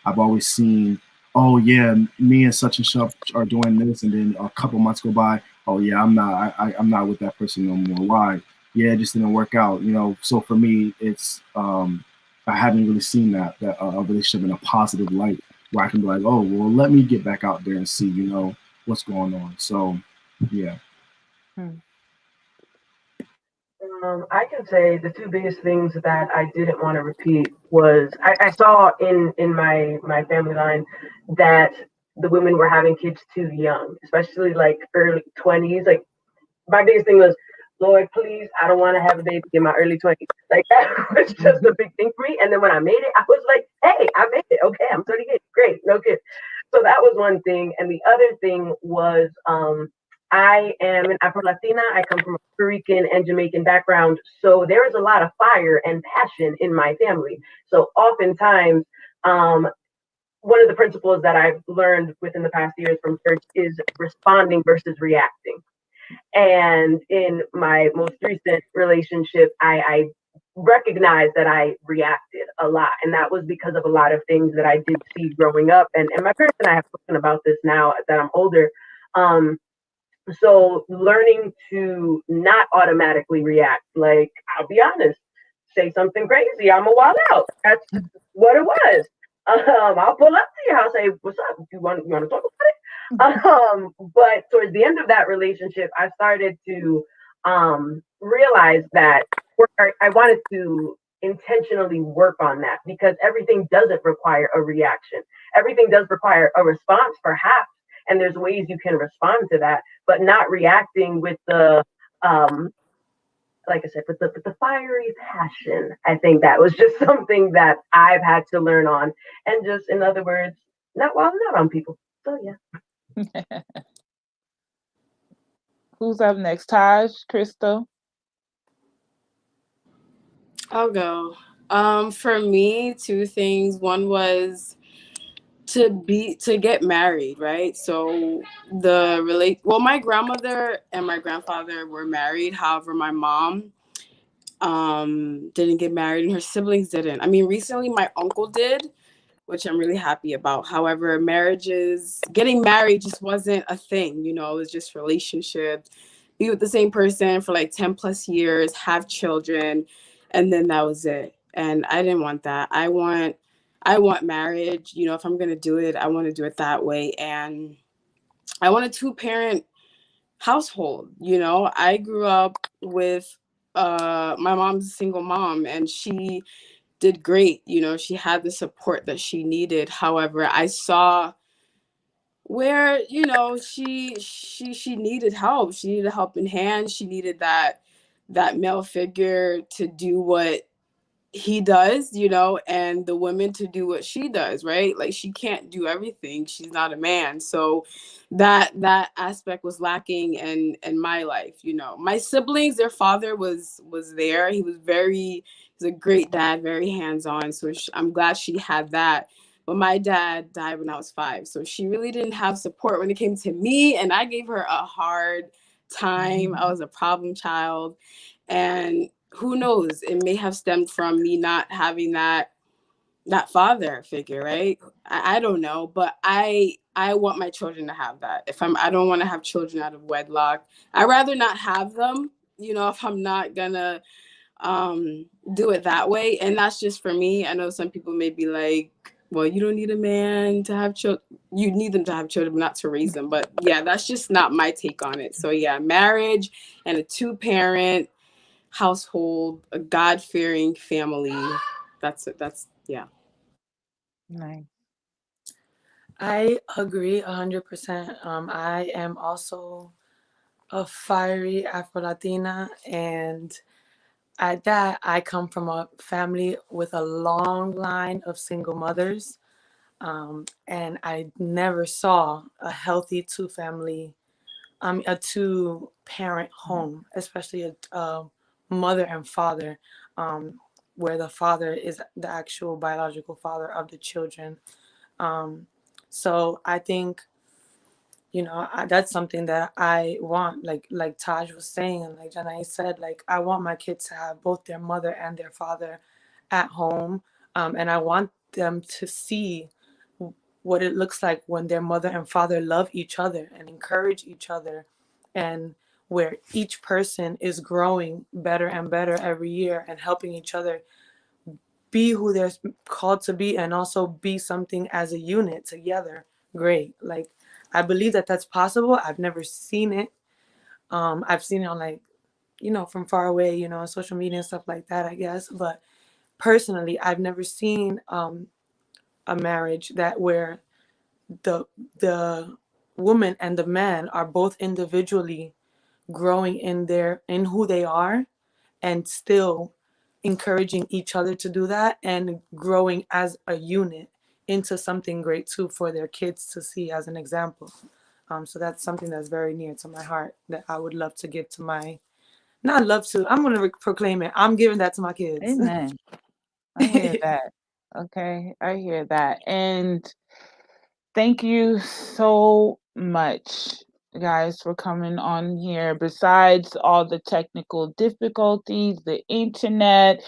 I've always seen, oh yeah, me and such and such are doing this, and then a couple months go by. Oh yeah, I'm not. I'm not with that person no more. Why? Yeah, it just didn't work out. So for me, it's I haven't really seen that a relationship in a positive light where I can be like, oh, well, let me get back out there and see, what's going on. So, yeah. Hmm. I can say the two biggest things that I didn't want to repeat was I saw in my family line that the women were having kids too young, especially like early 20s. Like my biggest thing was, Lord, please, I don't want to have a baby in my early 20s. Like that was just a big thing for me. And then when I made it, I was like, hey, I made it. Okay, I'm 38. Great, no kids. So that was one thing. And the other thing was I am an Afro Latina. I come from a Puerto Rican and Jamaican background. So there is a lot of fire and passion in my family. So oftentimes, one of the principles that I've learned within the past years from church is responding versus reacting. And in my most recent relationship, I recognized that I reacted a lot. And that was because of a lot of things that I did see growing up. And my parents and I have spoken about this now that I'm older. Um, so learning to not automatically react, like I'll be honest, say something crazy, I'm a wild out. That's what it was. I'll pull up to your house, say, "What's up? You want to talk about it?" But towards the end of that relationship, I started to realize that I wanted to intentionally work on that because everything doesn't require a reaction. Everything does require a response, perhaps, and there's ways you can respond to that, but not reacting with the like I said, with the fiery passion. I think that was just something that I've had to learn on, and just in other words, not wilding out on people. So yeah. Who's up next? Taj, Crystal? I'll go. For me, two things. One was to get married, right? So my grandmother and my grandfather were married. However, my mom didn't get married and her siblings didn't. I mean, recently my uncle did, which I'm really happy about. However, getting married just wasn't a thing, it was just relationships, be with the same person for like 10 plus years, have children, and then that was it. And I didn't want that. I want marriage, if I'm going to do it, I want to do it that way. And I want a two-parent household. I grew up with my mom's a single mom and she did great. She had the support that she needed. However, I saw where, she needed help. She needed a helping hand. She needed that male figure to do what he does, and the women to do what she does, right? Like she can't do everything. She's not a man. So that aspect was lacking in my life. My siblings, their father was there. He's a great dad, very hands-on. So I'm glad she had that. But my dad died when I was 5. So she really didn't have support when it came to me. And I gave her a hard time. I was a problem child. And who knows? It may have stemmed from me not having that father figure, right? I don't know, but I want my children to have that. I don't want to have children out of wedlock. I'd rather not have them, if I'm not gonna do it that way. And that's just for me. I know some people may be like, well, you don't need a man to have children. You need them to have children, but not to raise them. But yeah, that's just not my take on it. So yeah, marriage and a 2-parent household, a God-fearing family. That's yeah. Nice. I agree 100%. I am also a fiery Afro Latina, and at that, I come from a family with a long line of single mothers, and I never saw a healthy a 2-parent home, especially a mother and father, where the father is the actual biological father of the children. Um, so I think, that's something that I want, like Taj was saying, and like Janai said, like I want my kids to have both their mother and their father at home, and I want them to see what it looks like when their mother and father love each other and encourage each other, and where each person is growing better and better every year and helping each other be who they're called to be, and also be something as a unit together. Great. Like, I believe that that's possible. I've never seen it. I've seen it on, like, from far away, on social media and stuff like that, I guess. But personally, I've never seen a marriage that where the the woman and the man are both individually growing in who they are, and still encouraging each other to do that, and growing as a unit into something great too for their kids to see as an example. So that's something that's very near to my heart that I would love to give to not love to, I'm going to proclaim it. I'm giving that to my kids. Amen. I hear that. Okay, I hear that. And thank you so much, guys, for coming on here. Besides all the technical difficulties, the internet,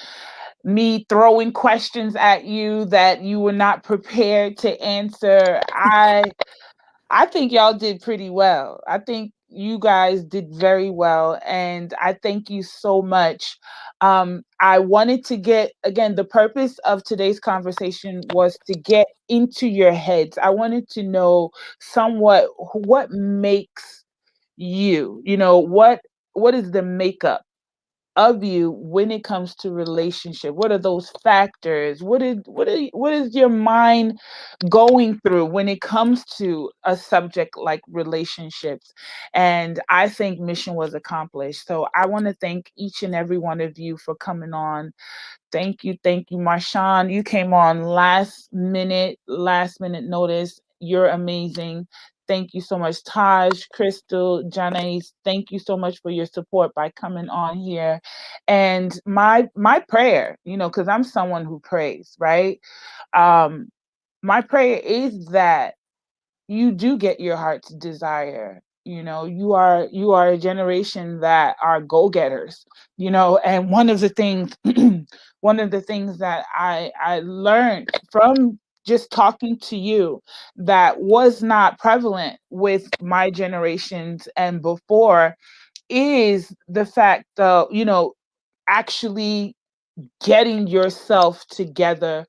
me throwing questions at you that you were not prepared to answer, I think y'all did pretty well. I think you guys did very well, and I thank you so much. I wanted to get, again, the purpose of today's conversation was to get into your heads. I wanted to know somewhat what makes you, what is the makeup of you when it comes to relationship. What are those factors? What is your mind going through when it comes to a subject like relationships? And I think mission was accomplished. So I want to thank each and every one of you for coming on. Thank you, Marshawn. You came on last minute notice. You're amazing. Thank you so much, Taj, Crystal, Janice. Thank you so much for your support by coming on here. And my prayer, because I'm someone who prays, right? Um, my prayer is that you do get your heart's desire. You are a generation that are go-getters, and one of the things that I learned from just talking to you that was not prevalent with my generations and before is the fact of, actually getting yourself together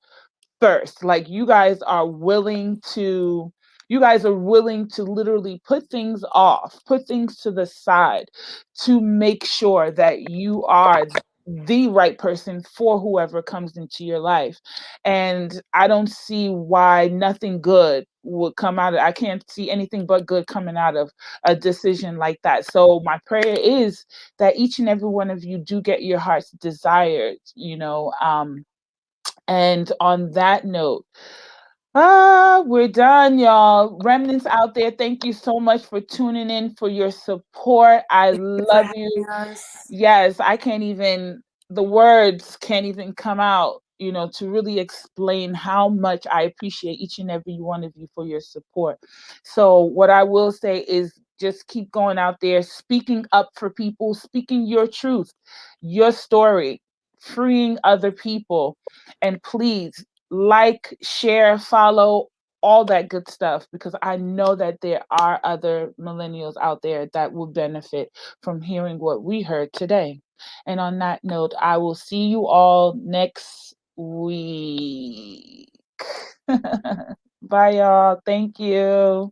first. Like, you guys are willing to literally put things off, put things to the side to make sure that you are the right person for whoever comes into your life. And I don't see why nothing good would come out of I can't see anything but good coming out of a decision like that. So my prayer is that each and every one of you do get your heart's desires, and on that note, we're done, y'all. Remnants out there, thank you so much for tuning in, for your support. I Thank you for love you. having us. Yes, the words can't even come out, to really explain how much I appreciate each and every one of you for your support. So, what I will say is just keep going out there, speaking up for people, speaking your truth, your story, freeing other people. And please like, share, follow, all that good stuff, because I know that there are other millennials out there that will benefit from hearing what we heard today. And on that note, I will see you all next week. Bye, y'all. Thank you.